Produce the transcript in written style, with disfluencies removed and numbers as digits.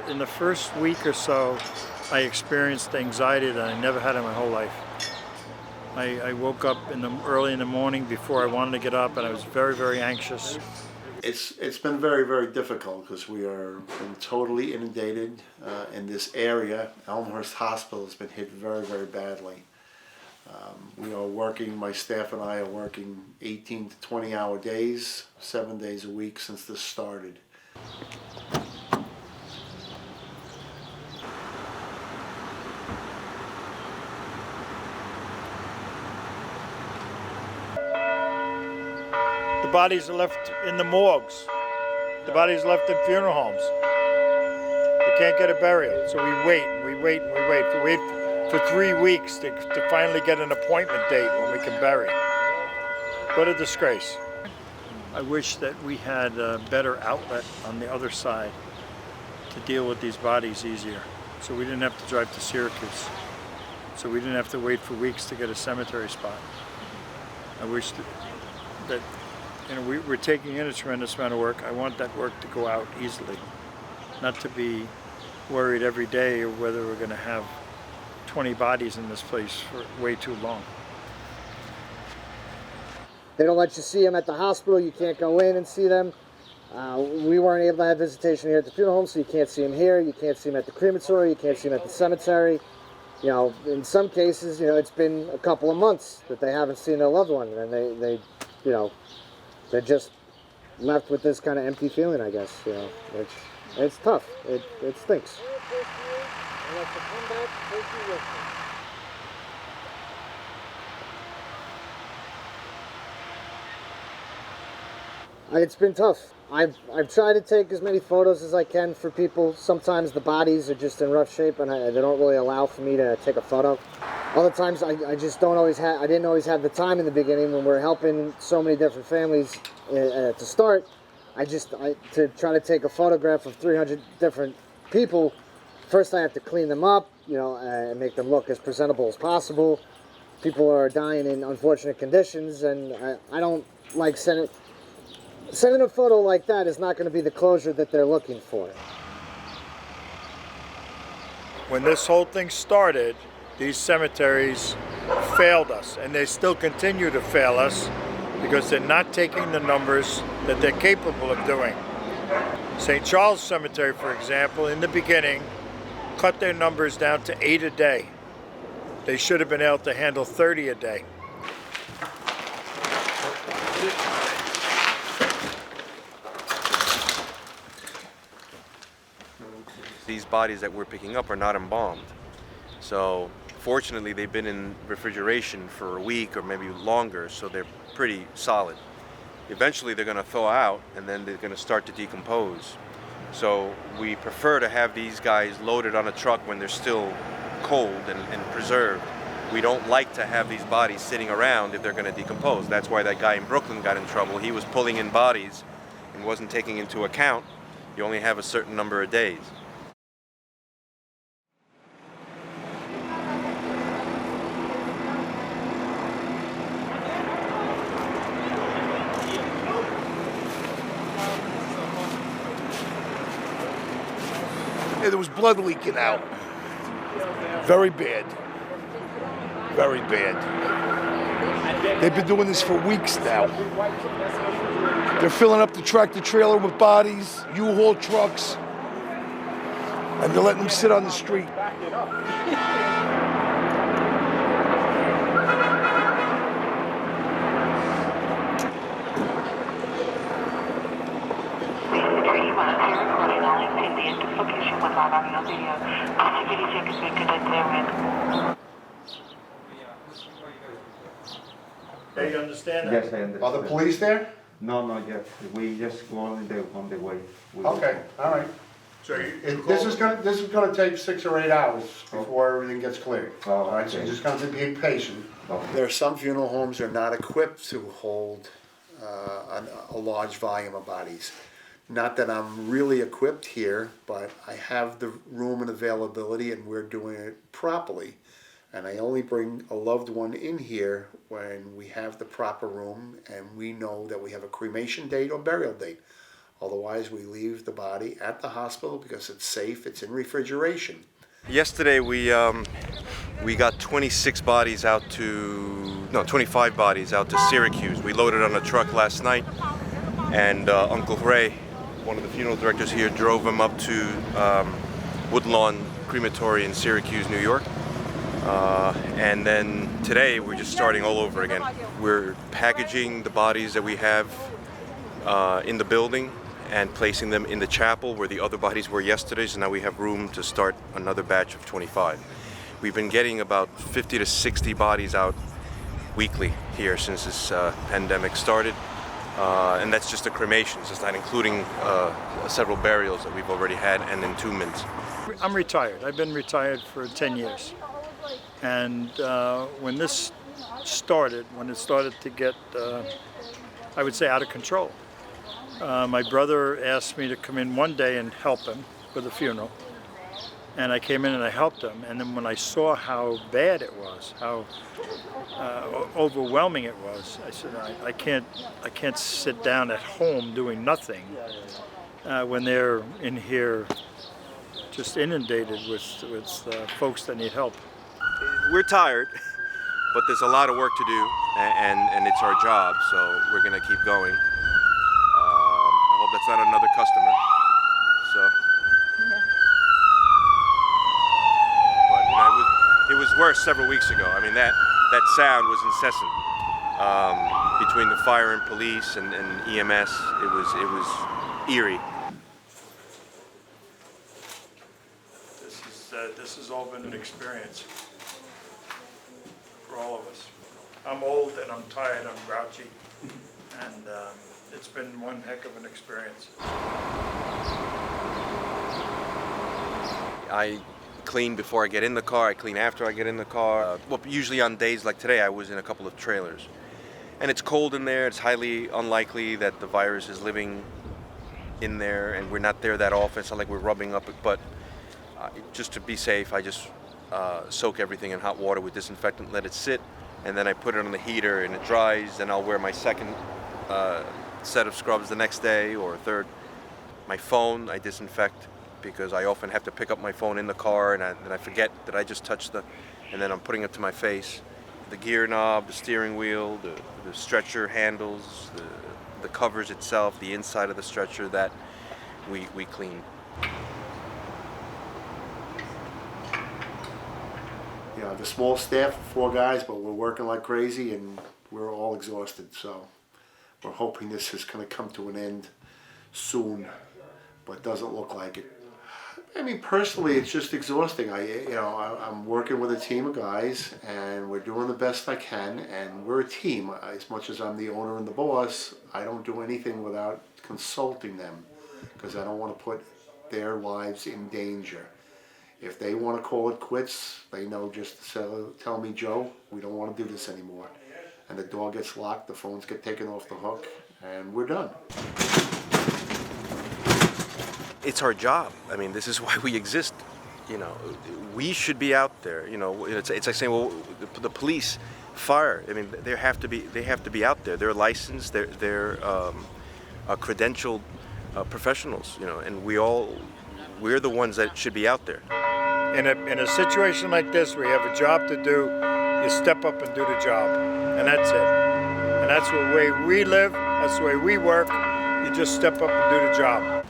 In the first week or so, I experienced anxiety that I never had in my whole life. I woke up early in the morning before I wanted to get up, and I was very, very anxious. It's been very, very difficult because we are been totally inundated in this area. Elmhurst Hospital has been hit very, very badly. We are working, my staff and I are working 18 to 20-hour days, 7 days a week since this started. The bodies are left in the morgues. The bodies are left in funeral homes. They can't get a burial, so we wait and we wait and we wait. We wait for 3 weeks to finally get an appointment date when we can bury. What a disgrace. I wish that we had a better outlet on the other side to deal with these bodies easier, so we didn't have to drive to Syracuse, so we didn't have to wait for weeks to get a cemetery spot. I wish that we're taking in a tremendous amount of work. I want that work to go out easily, not to be worried every day whether we're going to have 20 bodies in this place for way too long. They don't let you see them at the hospital. You can't go in and see them. We weren't able to have visitation here at the funeral home, so you can't see them here. You can't see them at the crematory. You can't see them at the cemetery. You know, in some cases, it's been a couple of months that they haven't seen their loved one, and they're just left with this kind of empty feeling, I guess. It's tough. It stinks. It's been tough. I've tried to take as many photos as I can for people. Sometimes the bodies are just in rough shape and they don't really allow for me to take a photo. Other times I just don't always have, I didn't always have the time in the beginning when we're helping so many different families to start. To try to take a photograph of 300 different people, first I have to clean them up, and make them look as presentable as possible. People are dying in unfortunate conditions, and I don't like sending a photo like that is not going to be the closure that they're looking for. When this whole thing started, these cemeteries failed us, and they still continue to fail us because they're not taking the numbers that they're capable of doing. St. Charles Cemetery, for example, in the beginning, cut their numbers down to 8 a day. They should have been able to handle 30 a day. These bodies that we're picking up are not embalmed. So fortunately they've been in refrigeration for a week or maybe longer, so they're pretty solid. Eventually they're going to thaw out and then they're going to start to decompose. So we prefer to have these guys loaded on a truck when they're still cold and preserved. We don't like to have these bodies sitting around if they're going to decompose. That's why that guy in Brooklyn got in trouble. He was pulling in bodies and wasn't taking into account you only have a certain number of days. There was blood leaking out. Very bad. Very bad. They've been doing this for weeks now. They're filling up the tractor trailer with bodies, U-Haul trucks, and they're letting them sit on the street. Okay, you understand that? Yes, I understand. Are the police there? No, not yet. We just go on the way. Okay, all right. So This is gonna take 6 or 8 hours before everything gets cleared. Oh, All right, so okay. you're just gonna be patient. Okay. There are some funeral homes that are not equipped to hold a large volume of bodies. Not that I'm really equipped here, but I have the room and availability and we're doing it properly. And I only bring a loved one in here when we have the proper room and we know that we have a cremation date or burial date. Otherwise, we leave the body at the hospital because it's safe, it's in refrigeration. Yesterday we got 25 bodies out to Syracuse. We loaded on a truck last night, and Uncle Ray, one of the funeral directors here, drove them up to Woodlawn Crematory in Syracuse, New York. And then today we're just starting all over again. We're packaging the bodies that we have in the building and placing them in the chapel where the other bodies were yesterday, so now we have room to start another batch of 25. We've been getting about 50 to 60 bodies out weekly here since this pandemic started, and that's just the cremations. It's not including several burials that we've already had and entombments. I'm retired. I've been retired for 10 years. And when it started to get, I would say, out of control, my brother asked me to come in one day and help him with the funeral. And I came in and I helped him. And then when I saw how bad it was, how overwhelming it was, I said, I can't sit down at home doing nothing when they're in here just inundated with folks that need help. We're tired, but there's a lot of work to do, and it's our job, so we're gonna keep going. I hope that's not another customer. So, but you know, it was worse several weeks ago. I mean, that sound was incessant between the fire and police and EMS. It was eerie. This has all been an experience for all of us. I'm old and I'm tired, I'm grouchy, and it's been one heck of an experience. I clean before I get in the car, I clean after I get in the car. Well, usually on days like today, I was in a couple of trailers. And it's cold in there, it's highly unlikely that the virus is living in there, and we're not there that often. It's not like we're rubbing up, but just to be safe, I just soak everything in hot water with disinfectant, let it sit, and then I put it on the heater and it dries, and I'll wear my second set of scrubs the next day or a third. My phone, I disinfect because I often have to pick up my phone in the car and then I forget that I just touched and then I'm putting it to my face. The gear knob, the steering wheel, the stretcher handles, the covers itself, the inside of the stretcher, that we clean. You know, the small staff, 4 guys, but we're working like crazy and we're all exhausted. So we're hoping this is going to come to an end soon, but it doesn't look like it. I mean, personally, it's just exhausting. I'm working with a team of guys and we're doing the best I can, and we're a team. As much as I'm the owner and the boss, I don't do anything without consulting them because I don't want to put their lives in danger. If they want to call it quits, they know just to tell me, Joe, we don't want to do this anymore. And the door gets locked, the phones get taken off the hook, and we're done. It's our job. I mean, this is why we exist. You know, we should be out there. You know, it's like saying, well, the police, fire. I mean, they have to be out there. They're licensed. They're credentialed professionals. You know, and we're the ones that should be out there. In a situation like this where you have a job to do, you step up and do the job, and that's it. And that's the way we live, that's the way we work. You just step up and do the job.